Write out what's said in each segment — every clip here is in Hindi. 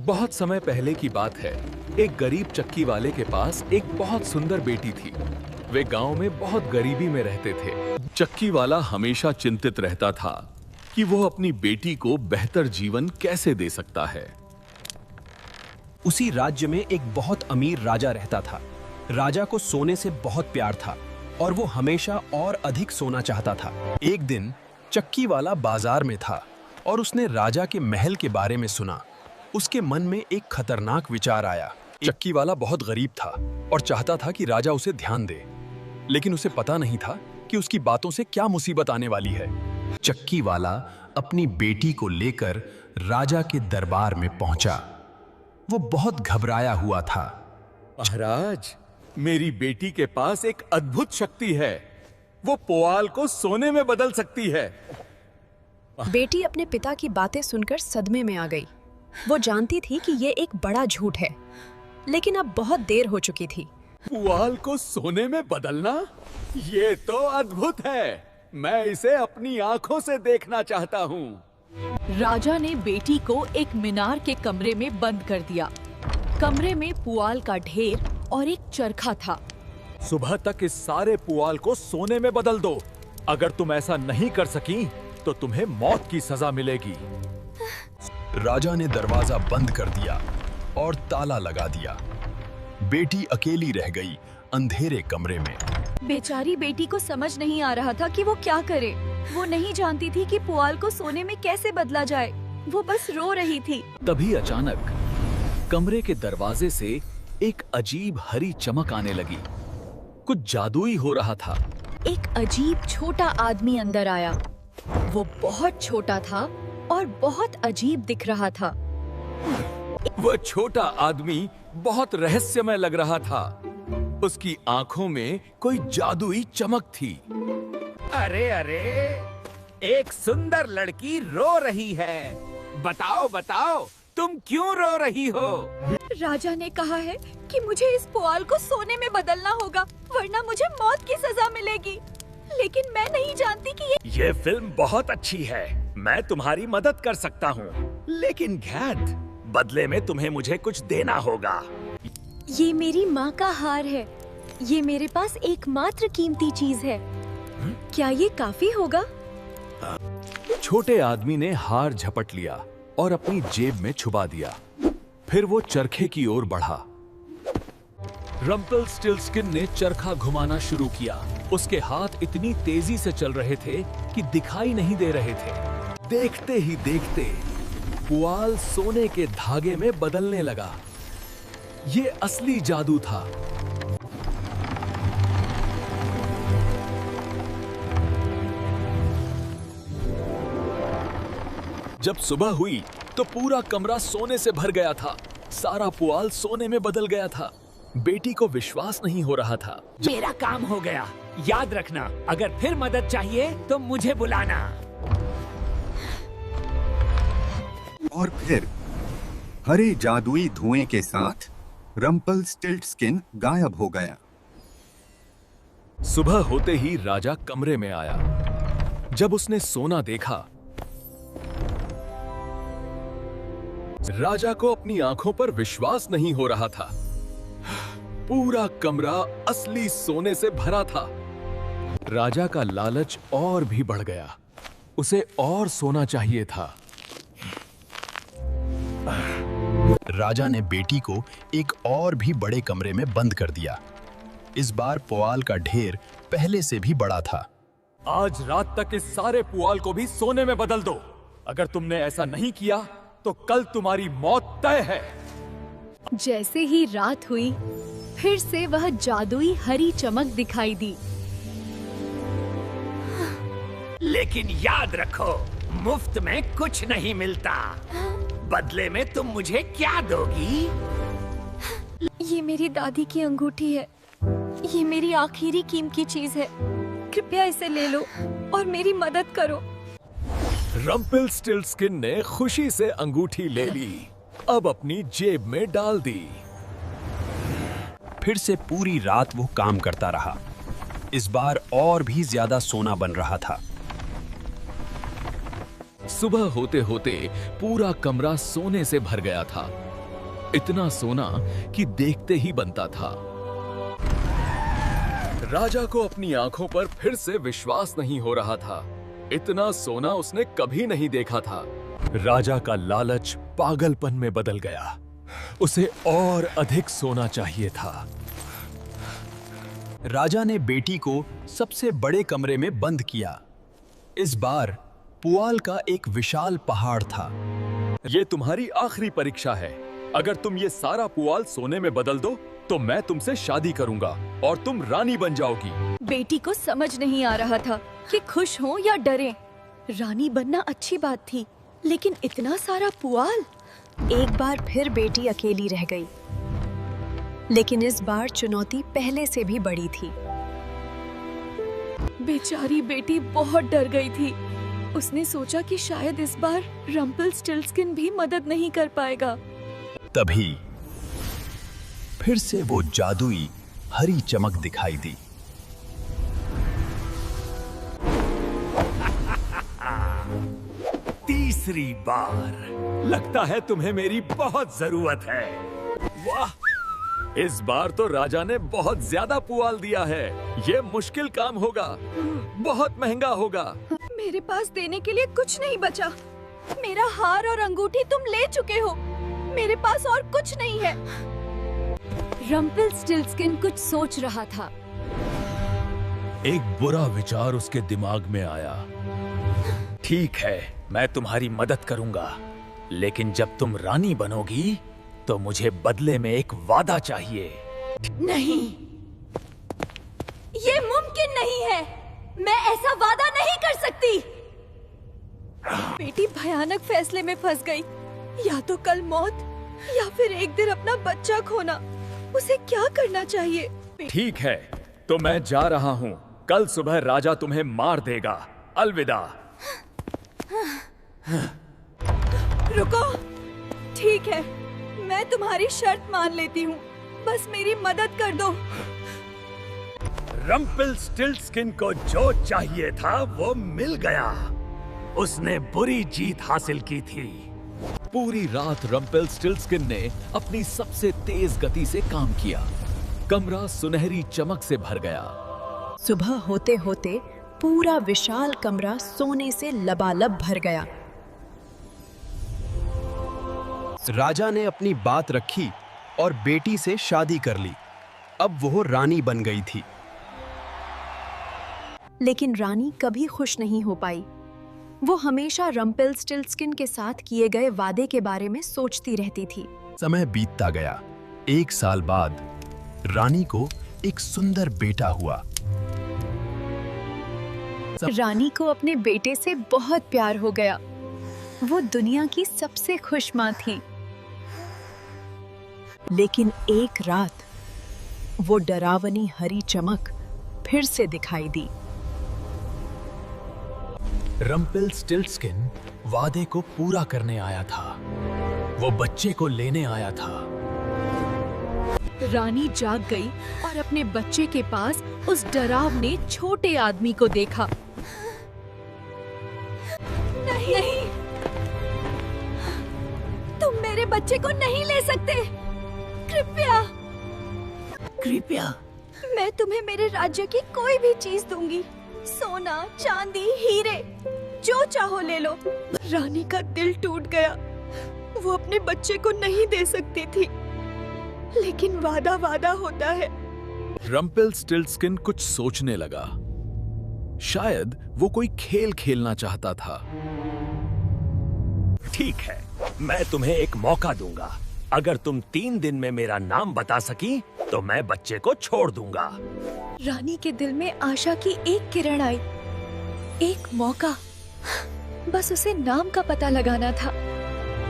बहुत समय पहले की बात है। एक गरीब चक्की वाले के पास एक बहुत सुंदर बेटी थी। वे गांव में बहुत गरीबी में रहते थे। चक्की वाला हमेशा चिंतित रहता था कि वो अपनी बेटी को बेहतर जीवन कैसे दे सकता है। उसी राज्य में एक बहुत अमीर राजा रहता था। राजा को सोने से बहुत प्यार था और वो हमेशा और अधिक सोना चाहता था। एक दिन चक्की वाला बाजार में था और उसने राजा के महल के बारे में सुना। उसके मन में एक खतरनाक विचार आया। चक्की वाला बहुत गरीब था और चाहता था कि राजा उसे ध्यान दे, लेकिन उसे पता नहीं था कि उसकी बातों से क्या मुसीबत आने वाली है। चक्की वाला अपनी बेटी को लेकर राजा के दरबार में पहुंचा। वो बहुत घबराया हुआ था। महाराज, मेरी बेटी के पास एक अद्भुत शक्ति है। वो पुआल को सोने में बदल सकती है। बेटी अपने पिता की बातें सुनकर सदमे में आ गई। वो जानती थी कि ये एक बड़ा झूठ है, लेकिन अब बहुत देर हो चुकी थी। पुआल को सोने में बदलना? ये तो अद्भुत है। मैं इसे अपनी आंखों से देखना चाहता हूँ। राजा ने बेटी को एक मीनार के कमरे में बंद कर दिया। कमरे में पुआल का ढेर और एक चरखा था। सुबह तक इस सारे पुआल को सोने में बदल दो। अगर तुम ऐसा नहीं कर सकी तो तुम्हें मौत की सजा मिलेगी। राजा ने दरवाजा बंद कर दिया और ताला लगा दिया। बेटी अकेली रह गई अंधेरे कमरे में। बेचारी बेटी को समझ नहीं आ रहा था कि वो क्या करे। वो नहीं जानती थी कि पुआल को सोने में कैसे बदला जाए। वो बस रो रही थी। तभी अचानक कमरे के दरवाजे से एक अजीब हरी चमक आने लगी। कुछ जादुई हो रहा था। एक अजीब छोटा आदमी अंदर आया। वो बहुत छोटा था और बहुत अजीब दिख रहा था। वह छोटा आदमी बहुत रहस्यमय लग रहा था। उसकी आंखों में कोई जादुई चमक थी। अरे अरे, एक सुंदर लड़की रो रही है। बताओ बताओ, तुम क्यों रो रही हो? राजा ने कहा है कि मुझे इस पुआल को सोने में बदलना होगा, वरना मुझे मौत की सजा मिलेगी। लेकिन मैं नहीं जानती कि ये फिल्म बहुत अच्छी है। मैं तुम्हारी मदद कर सकता हूँ, लेकिन घैट, बदले में तुम्हें मुझे कुछ देना होगा। ये मेरी माँ का हार है। ये मेरे पास एकमात्र कीमती चीज है। क्या ये काफी होगा? छोटे आदमी ने हार झपट लिया और अपनी जेब में छुपा दिया। फिर वो चरखे की ओर बढ़ा। रम्पलस्टिल्टस्किन ने चरखा घुमाना शुरू किया। उसके हाथ इतनी तेजी से चल रहे थे कि दिखाई नहीं दे रहे थे। देखते ही देखते पुआल सोने के धागे में बदलने लगा। ये असली जादू था। जब सुबह हुई तो पूरा कमरा सोने से भर गया था। सारा पुआल सोने में बदल गया था। बेटी को विश्वास नहीं हो रहा था। मेरा काम हो गया। याद रखना, अगर फिर मदद चाहिए तो मुझे बुलाना। और फिर हरे जादुई धुएं के साथ रम्पलस्टिल्टस्किन गायब हो गया। सुबह होते ही राजा कमरे में आया। जब उसने सोना देखा, राजा को अपनी आंखों पर विश्वास नहीं हो रहा था। पूरा कमरा असली सोने से भरा था। राजा का लालच और भी बढ़ गया। उसे और सोना चाहिए था। राजा ने बेटी को एक और भी बड़े कमरे में बंद कर दिया। इस बार पुआल का ढेर पहले से भी बड़ा था। आज रात तक इस सारे पुआल को भी सोने में बदल दो। अगर तुमने ऐसा नहीं किया तो कल तुम्हारी मौत तय है। जैसे ही रात हुई, फिर से वह जादुई हरी चमक दिखाई दी। लेकिन याद रखो, मुफ्त में कुछ नहीं मिलता। बदले में तुम मुझे क्या दोगी? ये मेरी दादी की अंगूठी है। ये मेरी आखिरी कीमती चीज है। कृपया इसे ले लो और मेरी मदद करो। रम्पलस्टिल्टस्किन ने खुशी से अंगूठी ले ली। अब अपनी जेब में डाल दी। फिर से पूरी रात वो काम करता रहा। इस बार और भी ज्यादा सोना बन रहा था। सुबह होते होते पूरा कमरा सोने से भर गया था। इतना सोना कि देखते ही बनता था। राजा को अपनी आंखों पर फिर से विश्वास नहीं हो रहा था। इतना सोना उसने कभी नहीं देखा था। राजा का लालच पागलपन में बदल गया। उसे और अधिक सोना चाहिए था। राजा ने बेटी को सबसे बड़े कमरे में बंद किया। इस बार पुआल का एक विशाल पहाड़ था। ये तुम्हारी आखिरी परीक्षा है। अगर तुम ये सारा पुआल सोने में बदल दो तो मैं तुमसे शादी करूंगा और तुम रानी बन जाओगी। बेटी को समझ नहीं आ रहा था कि खुश हो या डरे। रानी बनना अच्छी बात थी, लेकिन इतना सारा पुआल। एक बार फिर बेटी अकेली रह गई, लेकिन इस बार चुनौती पहले से भी बड़ी थी। बेचारी बेटी बहुत डर गई थी। उसने सोचा कि शायद इस बार रम्पलस्टिल्टस्किन भी मदद नहीं कर पाएगा। तभी फिर से वो जादुई हरी चमक दिखाई दी। तीसरी बार। लगता है तुम्हें मेरी बहुत जरूरत है। वाह! इस बार तो राजा ने बहुत ज्यादा पुआल दिया है। ये मुश्किल काम होगा, बहुत महंगा होगा। मेरे पास देने के लिए कुछ नहीं बचा। मेरा हार और अंगूठी तुम ले चुके हो। मेरे पास और कुछ नहीं है। रम्पलस्टिल्टस्किन कुछ सोच रहा था। एक बुरा विचार उसके दिमाग में आया। ठीक है, मैं तुम्हारी मदद करूंगा, लेकिन जब तुम रानी बनोगी तो मुझे बदले में एक वादा चाहिए। नहीं, ये मुमकिन नहीं है। मैं ऐसा वादा नहीं कर सकती। बेटी भयानक फैसले में फंस गई। या तो कल मौत या फिर एक दिन अपना बच्चा खोना। उसे क्या करना चाहिए? ठीक है, तो मैं जा रहा हूँ। कल सुबह राजा तुम्हें मार देगा। अलविदा। रुको, ठीक है, मैं तुम्हारी शर्त मान लेती हूँ। बस मेरी मदद कर दो। रम्पलस्टिल्टस्किन को जो चाहिए था वो मिल गया। उसने बुरी जीत हासिल की थी। पूरी रात रम्पलस्टिल्टस्किन ने अपनी सबसे तेज गति से काम किया। कमरा सुनहरी चमक से भर गया। सुबह होते होते पूरा विशाल कमरा सोने से लबालब भर गया। राजा ने अपनी बात रखी और बेटी से शादी कर ली। अब वो रानी बन गई थी। लेकिन रानी कभी खुश नहीं हो पाई। वो हमेशा रम्पलस्टिल्टस्किन के साथ किए गए वादे के बारे में सोचती रहती थी। समय बीतता गया। 1 साल बाद रानी को एक सुंदर बेटा हुआ। रानी को अपने बेटे से बहुत प्यार हो गया। वो दुनिया की सबसे खुश मां थी। लेकिन एक रात वो डरावनी हरी चमक फिर से दिखाई दी। रम्पलस्टिल्टस्किन वादे को पूरा करने आया था। वो बच्चे को लेने आया था। रानी जाग गई और अपने बच्चे के पास उस डरावने छोटे आदमी को देखा। नहीं, तुम मेरे बच्चे को नहीं ले सकते। कृपया, मैं तुम्हें मेरे राज्य की कोई भी चीज दूंगी। सोना, चांदी, हीरे, जो चाहो ले लो। रानी का दिल टूट गया। वो अपने बच्चे को नहीं दे सकती थी, लेकिन वादा वादा होता है। रम्पलस्टिल्टस्किन कुछ सोचने लगा। शायद वो कोई खेल खेलना चाहता था। ठीक है, मैं तुम्हें एक मौका दूंगा। अगर तुम 3 दिन में मेरा नाम बता सकी तो मैं बच्चे को छोड़ दूंगा। रानी के दिल में आशा की एक किरण आई। एक मौका, बस उसे नाम का पता लगाना था।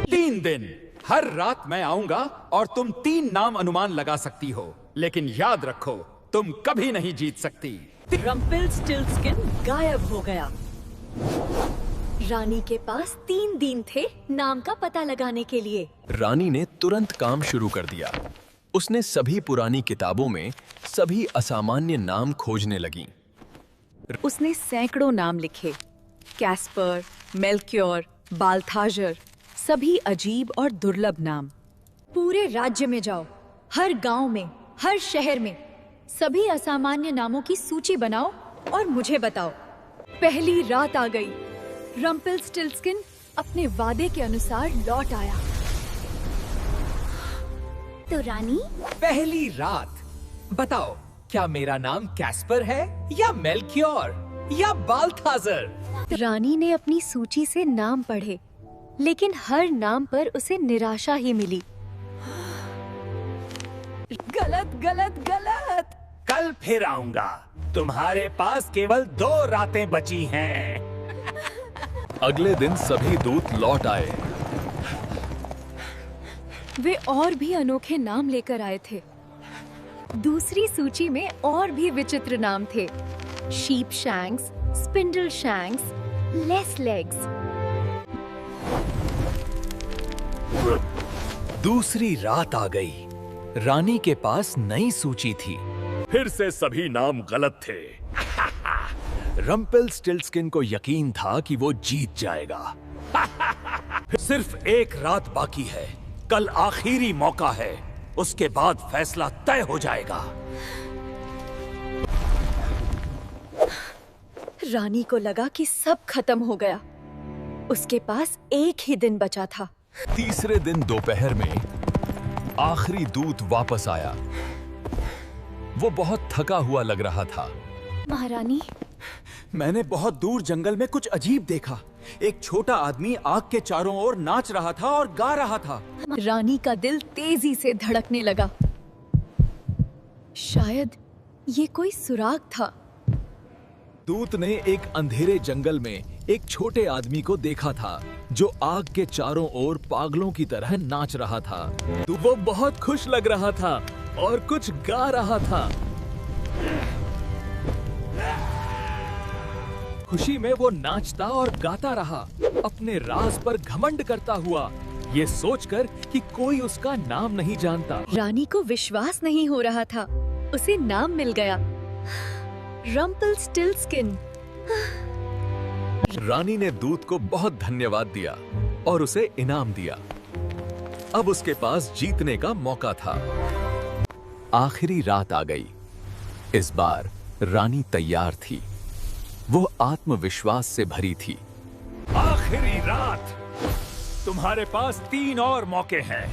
3 दिन। हर रात मैं आऊंगा और तुम 3 नाम अनुमान लगा सकती हो, लेकिन याद रखो, तुम कभी नहीं जीत सकती। रम्पलस्टिल्टस्किन गायब हो गया। रानी के पास 3 दिन थे नाम का पता लगाने के लिए। रानी ने तुरंत काम शुरू कर दिया। उसने सभी पुरानी किताबों में सभी असामान्य नाम खोजने लगी। उसने सैकड़ों नाम लिखे। कैस्पर, मेल्क्योर, बाल्थाजर, सभी अजीब और दुर्लभ नाम। पूरे राज्य में जाओ, हर गांव में, हर शहर में सभी असामान्य नामों की सूची बनाओ और मुझे बताओ। पहली रात आ गई। रम्पलस्टिल्टस्किन अपने वादे के अनुसार लौट आया। तो रानी, पहली रात। बताओ, क्या मेरा नाम कैस्पर है या मेल्कियोर या बाल्थाजर? रानी ने अपनी सूची से नाम पढ़े, लेकिन हर नाम पर उसे निराशा ही मिली। गलत गलत गलत। कल फिर आऊंगा। तुम्हारे पास केवल 2 रातें बची हैं। अगले दिन सभी दूत लौट आए। वे और भी अनोखे नाम लेकर आए थे। दूसरी सूची में और भी विचित्र नाम थे। Sheep shanks, spindle shanks, less legs. दूसरी रात आ गई। रानी के पास नई सूची थी। फिर से सभी नाम गलत थे। रम्पलस्टिल्टस्किन को यकीन था कि वो जीत जाएगा। सिर्फ एक रात बाकी है। कल आखिरी मौका है। उसके बाद फैसला तय हो जाएगा। रानी को लगा कि सब खत्म हो गया। उसके पास एक ही दिन बचा था। तीसरे दिन दोपहर में आखिरी दूत वापस आया। वो बहुत थका हुआ लग रहा था। महारानी, मैंने बहुत दूर जंगल में कुछ अजीब देखा। एक छोटा आदमी आग के चारों ओर नाच रहा था और गा रहा था। रानी का दिल तेजी से धड़कने लगा। शायद ये कोई सुराग था। दूत ने एक अंधेरे जंगल में एक छोटे आदमी को देखा था जो आग के चारों ओर पागलों की तरह नाच रहा था। तो वो बहुत खुश लग रहा था और कुछ गा रहा था। खुशी में वो नाचता और गाता रहा, अपने राज पर घमंड करता हुआ, ये सोचकर कि कोई उसका नाम नहीं जानता। रानी को विश्वास नहीं हो रहा था। उसे नाम मिल गया, रम्पलस्टिल्टस्किन। रानी ने दूत को बहुत धन्यवाद दिया और उसे इनाम दिया। अब उसके पास जीतने का मौका था। आखिरी रात आ गई। इस बार रानी तैयार थी। वो आत्मविश्वास से भरी थी। आखिरी रात। तुम्हारे पास 3 और मौके हैं,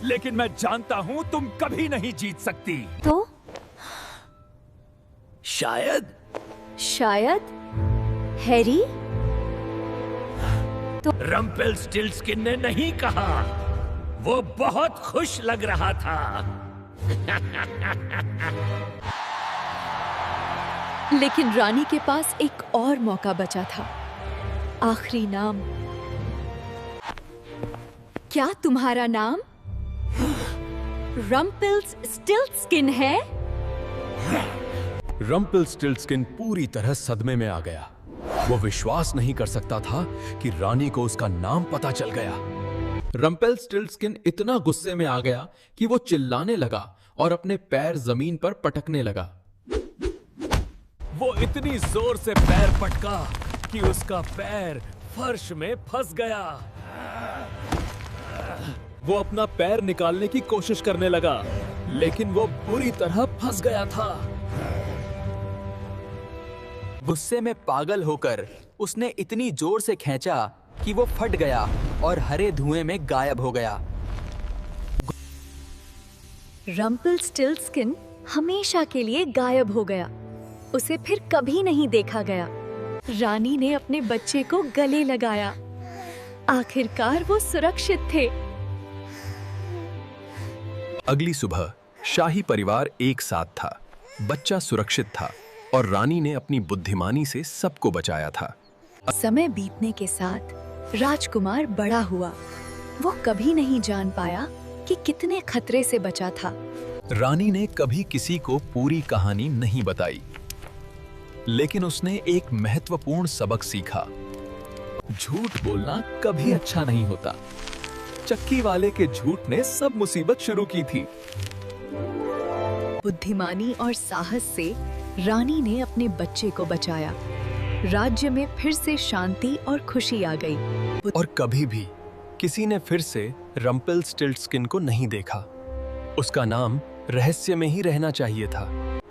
लेकिन मैं जानता हूं तुम कभी नहीं जीत सकती। तो शायद हैरी? रम्पलस्टिल्टस्किन ने नहीं कहा। वो बहुत खुश लग रहा था। लेकिन रानी के पास एक और मौका बचा था। आखिरी नाम। क्या तुम्हारा नाम रम्पलस्टिल्टस्किन है? रम्पलस्टिल्टस्किन पूरी तरह सदमे में आ गया। वो विश्वास नहीं कर सकता था कि रानी को उसका नाम पता चल गया। रम्पलस्टिल्टस्किन इतना गुस्से में आ गया कि वो चिल्लाने लगा और अपने पैर जमीन पर पटकने लगा। वो इतनी जोर से पैर पटका कि उसका पैर फर्श में फंस गया। वो अपना पैर निकालने की कोशिश करने लगा, लेकिन वो बुरी तरह फंस गया था। गुस्से में पागल होकर उसने इतनी जोर से खींचा कि वो फट गया और हरे धुएं में गायब हो गया। रम्पलस्टिल्टस्किन हमेशा के लिए गायब हो गया। उसे फिर कभी नहीं देखा गया। रानी ने अपने बच्चे को गले लगाया। आखिरकार वो सुरक्षित थे। अगली सुबह शाही परिवार एक साथ था। बच्चा सुरक्षित था और रानी ने अपनी बुद्धिमानी से सबको बचाया था। समय बीतने के साथ राजकुमार बड़ा हुआ। वो कभी नहीं जान पाया कि कितने खतरे से बचा था। रानी ने कभी किसी को पूरी कहानी नहीं बताई, लेकिन उसने एक महत्वपूर्ण सबक सीखा। झूठ बोलना कभी अच्छा नहीं होता। चक्की वाले के झूठ ने सब मुसीबत शुरू की थी। बुद्धिमानी और साहस से रानी ने अपने बच्चे को बचाया। राज्य में फिर से शांति और खुशी आ गई। और कभी भी किसी ने फिर से रम्पलस्टिल्टस्किन को नहीं देखा। उसका नाम रहस्य में ही रहना चाहिए था।